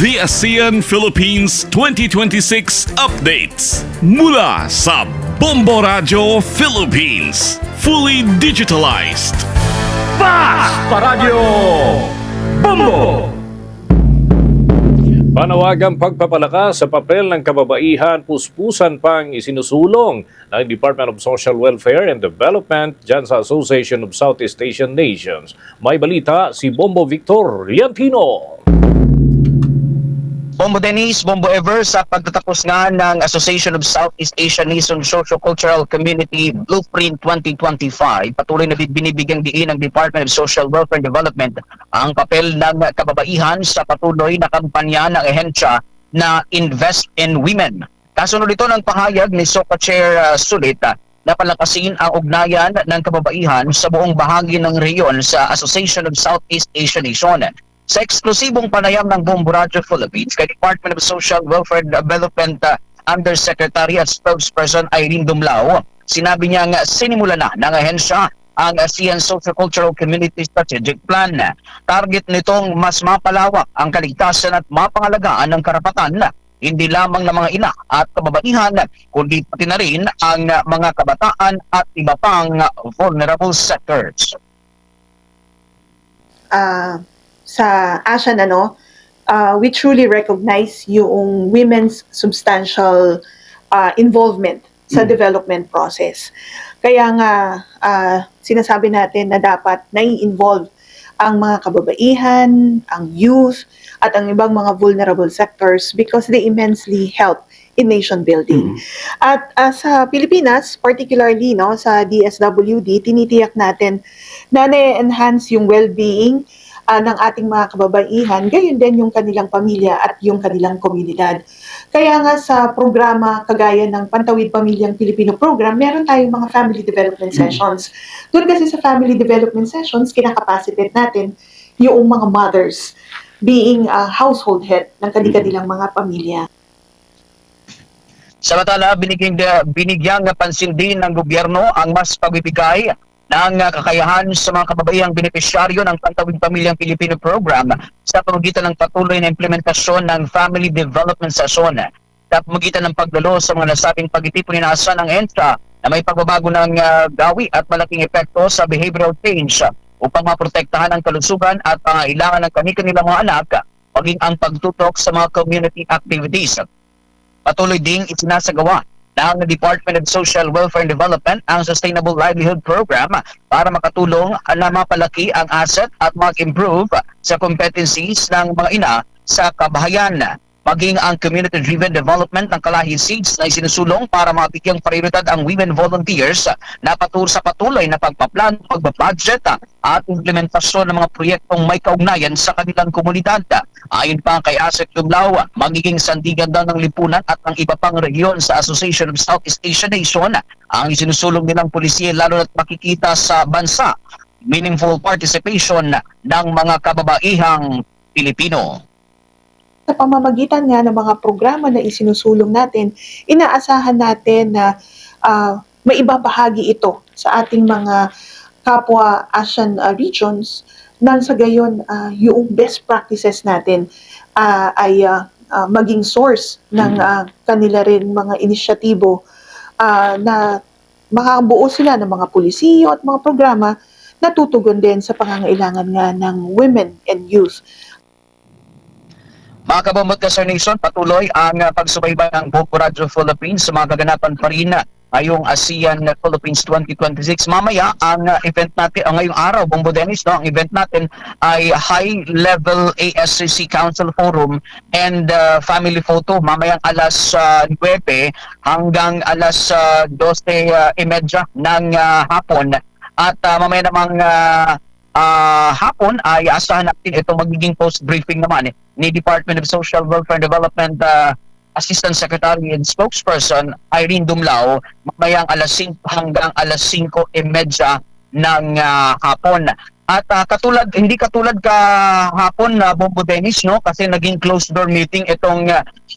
The ASEAN Philippines 2026 updates mula sa Bombo Radio Philippines. Fully digitalized. Fast Paradyo Bombo! Panawagang pagpapalakas sa papel ng kababaihan, puspusan pang isinusulong ng Department of Social Welfare and Development dyan sa Association of Southeast Asian Nations. May balita si Bombo Victor Riantino. Bombo Dennis, Bombo Ever, sa pagtatapos nga ng Association of Southeast Asian Nations Socio-Cultural Community Blueprint 2025, patuloy na binibigyang diin ng Department of Social Welfare and Development ang papel ng kababaihan sa patuloy na kampanya ng ehensya na Invest in Women. Kasunod ito ng pahayag ni SOCA Chair Sulit na palakasin ang ugnayan ng kababaihan sa buong bahagi ng rehiyon sa Association of Southeast Asian Nations. Sa eksklusibong panayam ng Bombo Radio Philippines kay Department of Social Welfare and Development Undersecretary at Spokesperson Irene Dumlao, sinabi niyang sinimula na ng ahensya ang ASEAN Socio-Cultural Community Strategic Plan. Target nitong mas mapalawak ang kaligtasan at mapangalagaan ng karapatan hindi lamang ng mga ina at kababaihan, kundi pati na rin ang mga kabataan at iba pang vulnerable sectors. Sa ASEAN, we truly recognize yung women's substantial involvement sa development process. Kaya nga sinasabi natin na dapat nai-involve ang mga kababaihan, ang youth, at ang ibang mga vulnerable sectors because they immensely help in nation building. At sa Pilipinas, particularly sa DSWD, tinitiyak natin na na-enhance yung well-being ng ating mga kababaihan, gayon din yung kanilang pamilya at yung kanilang komunidad. Kaya nga sa programa kagaya ng Pantawid Pamilyang Pilipino Program, meron tayong mga family development sessions. Doon kasi sa family development sessions, kinakapacitate natin yung mga mothers being a household head ng kanilang mga pamilya. Samantala, binigyang pansin din ng gobyerno ang mas pagbibigay ng kakayahan sa mga kababaihang benepisyaryo ng Pantawid Pamilyang Pilipino Program sa pamamagitan ng patuloy na implementasyon ng Family Development Session. Sa pamamagitan ng paglalo sa mga nasabing pag-itipon inaasahan ng ENTRA na may pagbabago ng gawi at malaking epekto sa behavioral change upang maprotektahan ang kalusugan at pangailangan ng kanilang mga anak, maging ang pagtutok sa mga community activities. Patuloy ding isinasagawa ng Department of Social Welfare and Development ang Sustainable Livelihood Program para makatulong na mapalaki ang asset at mag-improve sa competencies ng mga ina sa kabahayan. Maging ang community-driven development ng Kalahi Seeds na isinusulong para mabigyang prioridad ang women volunteers na sa patuloy na pagpaplano, pagbabudget at implementasyon ng mga proyektong may kaugnayan sa kanilang komunidad. Ayon pa kay Asek Dumlao, magiging sandigan daw ng lipunan at ng iba pang rehiyon sa Association of Southeast Asian Nations ang isinusulong nilang pulisya lalo na't makikita sa bansa meaningful participation ng mga kababaihang Pilipino. Sa pamamagitan nga ng mga programa na isinusulong natin, inaasahan natin na maibabahagi ito sa ating mga kapwa ASEAN regions nang sa gayon yung best practices natin ay maging source ng kanila rin mga inisyatibo na makabuo sila ng mga pulisiyo at mga programa na tutugon din sa pangangailangan nga ng women and youth. Mga kabomot ka sa nation, patuloy ang pagsubaybay ng Bombo Radio Philippines sa mga kaganapan pa rin ngayong ASEAN Philippines 2026. Mamaya, ang event natin, ngayong araw, Bombo Dennis, ang event natin ay high-level ASCC Council Forum and family photo. Mamayang alas 9 hanggang alas 12:30 ng hapon. At mamaya namang hapon ay asahan natin itong magiging post-briefing naman ni Department of Social Welfare and Development Assistant Secretary and Spokesperson Irene Dumlao mamayang alas 5 hanggang alas 5:30 ng hapon. At hindi katulad kahapon na Bombo Dennis, no? Kasi naging closed door meeting itong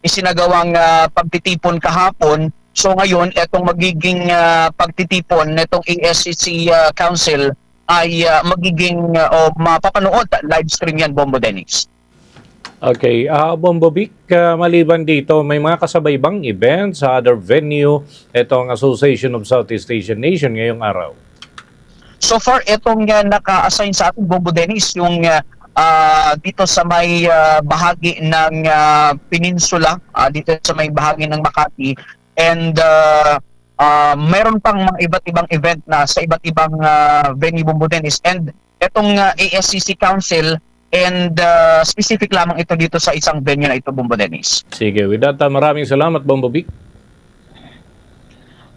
isinagawang pagtitipon kahapon. So ngayon, itong magiging pagtitipon nitong ASCC Council ay magiging mapapanood live stream yan, Bombo Dennis. Okay, Bombo Vic, maliban dito, may mga kasabay bang events sa other venue itong Association of Southeast Asian Nation ngayong araw? So far, itong naka-assign sa ating Bombo Dennis, yung dito sa may bahagi ng peninsula, dito sa may bahagi ng Makati. And mayroon pang mga iba't ibang event na sa iba't ibang venue, Bombo Dennis. And itong ASCC Council, and specific lamang ito dito sa isang venue na ito, Bombo Dennis. Sige, with that, maraming salamat, Bombo Vic.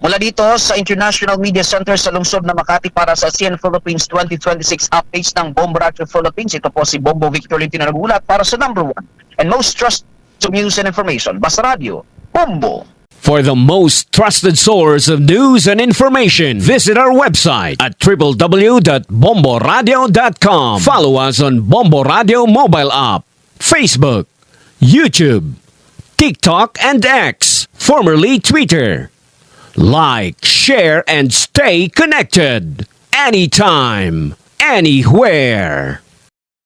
Mula dito sa International Media Center sa lungsod ng Makati para sa CN Philippines 2026 updates ng Bombo Radio Philippines. Ito po si Bombo Victor Lintino nagulat para sa #1 and most trusted news and information. Basta Radio, Bombo. For the most trusted source of news and information, visit our website at www.bomboradio.com. Follow us on Bombo Radio mobile app, Facebook, YouTube, TikTok, and X, formerly Twitter. Like, share, and stay connected. Anytime, anywhere.